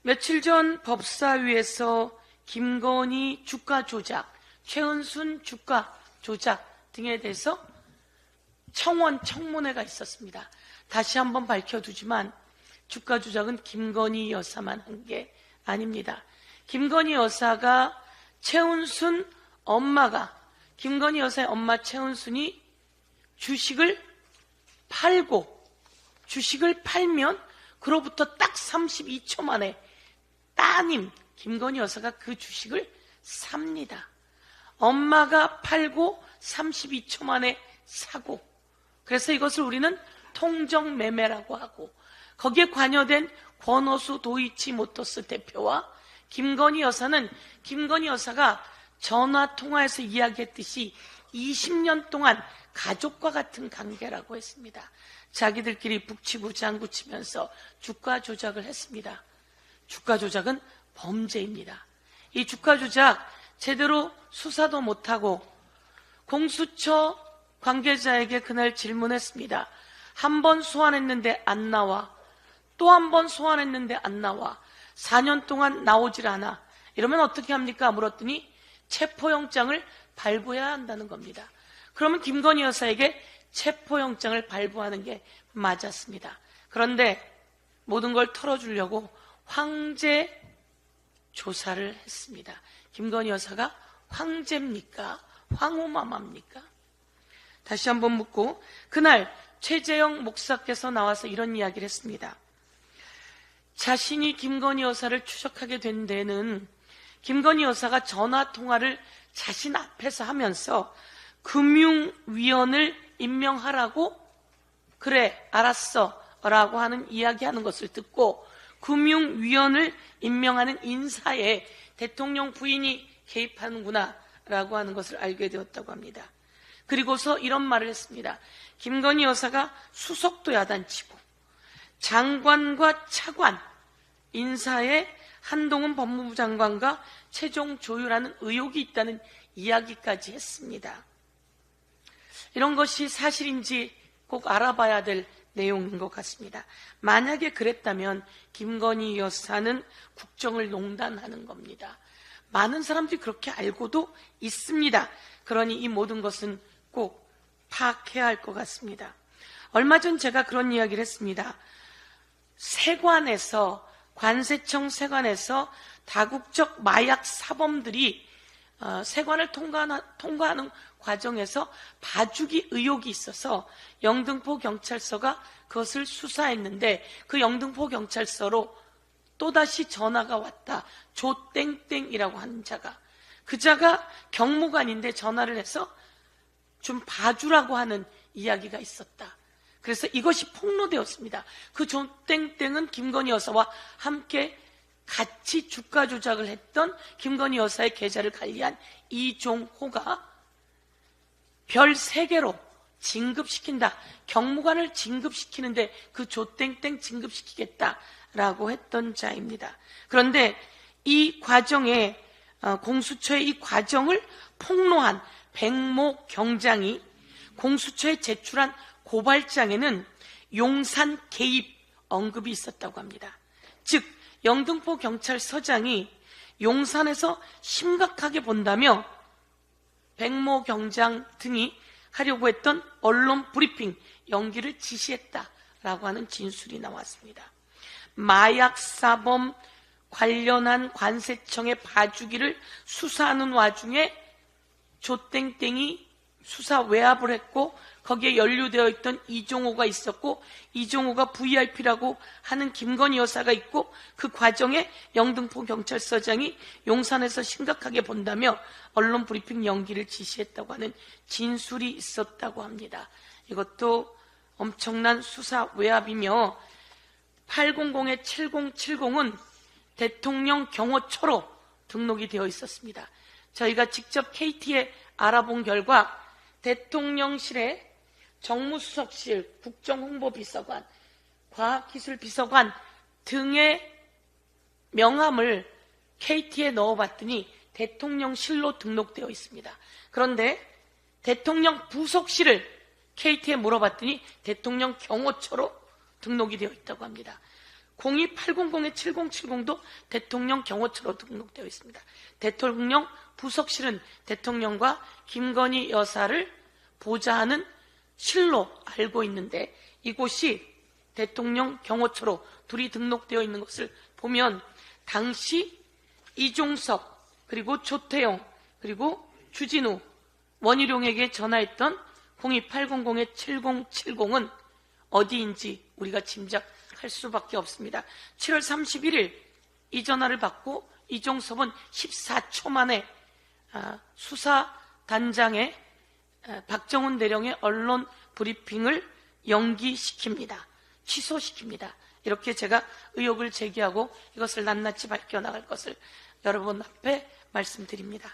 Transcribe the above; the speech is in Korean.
며칠 전 법사위에서 김건희 주가 조작, 최은순 주가 조작 등에 대해서 청문회가 있었습니다. 다시 한번 밝혀두지만 주가 조작은 김건희 여사만 한 게 아닙니다. 김건희 여사가 최은순 엄마가, 김건희 여사의 엄마 최은순이 주식을 팔면 그로부터 딱 32초 만에 따님 김건희 여사가 그 주식을 삽니다. 엄마가 팔고 32초 만에 사고, 그래서 이것을 우리는 통정매매라고 하고, 거기에 관여된 권오수 도이치모터스 대표와 김건희 여사는 김건희 여사가 전화통화에서 이야기했듯이 20년 동안 가족과 같은 관계라고 했습니다. 자기들끼리 북치고 장구치면서 주가 조작을 했습니다. 주가 조작은 범죄입니다. 이 주가 조작 제대로 수사도 못하고 공수처 관계자에게 그날 질문했습니다. 한 번 소환했는데 안 나와, 또 한 번 소환했는데 안 나와, 4년 동안 나오질 않아, 이러면 어떻게 합니까? 물었더니 체포영장을 발부해야 한다는 겁니다. 그러면 김건희 여사에게 체포영장을 발부하는 게 맞았습니다. 그런데 모든 걸 털어주려고 황제 조사를 했습니다. 김건희 여사가 황제입니까? 황후마마입니까? 다시 한번 묻고, 그날 최재형 목사께서 나와서 이런 이야기를 했습니다. 자신이 김건희 여사를 추적하게 된 데는 김건희 여사가 전화통화를 자신 앞에서 하면서 금융위원을 임명하라고, 그래 알았어 라고 하는 이야기하는 것을 듣고 금융위원을 임명하는 인사에 대통령 부인이 개입하는구나 라고 하는 것을 알게 되었다고 합니다. 그리고서 이런 말을 했습니다. 김건희 여사가 수석도 야단치고 장관과 차관 인사에 한동훈 법무부 장관과 최종 조율하는 의혹이 있다는 이야기까지 했습니다. 이런 것이 사실인지 꼭 알아봐야 될 내용인 것 같습니다. 만약에 그랬다면 김건희 여사는 국정을 농단하는 겁니다. 많은 사람들이 그렇게 알고도 있습니다. 그러니 이 모든 것은 꼭 파악해야 할 것 같습니다. 얼마 전 제가 그런 이야기를 했습니다. 관세청 세관에서 다국적 마약 사범들이 세관을 통과하는 과정에서 봐주기 의혹이 있어서 영등포 경찰서가 그것을 수사했는데, 그 영등포 경찰서로 또다시 전화가 왔다. 조땡땡이라고 하는 자가, 그 자가 경무관인데 전화를 해서 좀 봐주라고 하는 이야기가 있었다. 그래서 이것이 폭로되었습니다. 그 조땡땡은 김건희 여사와 함께 같이 주가 조작을 했던 김건희 여사의 계좌를 관리한 이종호가 별 3개로 진급시킨다. 경무관을 진급시키는데 그 조땡땡 진급시키겠다라고 했던 자입니다. 그런데 이 과정에 공수처의 이 과정을 폭로한 백모 경장이 공수처에 제출한 고발장에는 용산 개입 언급이 있었다고 합니다. 즉 영등포 경찰서장이 용산에서 심각하게 본다며 백모 경장 등이 하려고 했던 언론 브리핑 연기를 지시했다라고 하는 진술이 나왔습니다. 마약사범 관련한 관세청의 봐주기를 수사하는 와중에 조땡땡이 수사 외압을 했고, 거기에 연루되어 있던 이종호가 있었고, 이종호가 VIP라고 하는 김건희 여사가 있고, 그 과정에 영등포 경찰서장이 용산에서 심각하게 본다며 언론 브리핑 연기를 지시했다고 하는 진술이 있었다고 합니다. 이것도 엄청난 수사 외압이며 800-7070은 대통령 경호처로 등록이 되어 있었습니다. 저희가 직접 KT에 알아본 결과 대통령실의 정무수석실, 국정홍보비서관, 과학기술비서관 등의 명함을 KT에 넣어봤더니 대통령실로 등록되어 있습니다. 그런데 대통령 부속실을 KT에 물어봤더니 대통령 경호처로 등록이 되어 있다고 합니다. 02-800-7070도 대통령 경호처로 등록되어 있습니다. 대통령 부속실은 대통령과 김건희 여사를 보좌하는 실로 알고 있는데 이곳이 대통령 경호처로 둘이 등록되어 있는 것을 보면 당시 이종석 그리고 조태용 그리고 주진우 원희룡에게 전화했던 02-800-7070은 어디인지 우리가 짐작할 수밖에 없습니다. 7월 31일 이 전화를 받고 이종섭은 14초 만에 수사단장의 박정훈 대령의 언론 브리핑을 연기시킵니다. 취소시킵니다. 이렇게 제가 의혹을 제기하고 이것을 낱낱이 밝혀나갈 것을 여러분 앞에 말씀드립니다.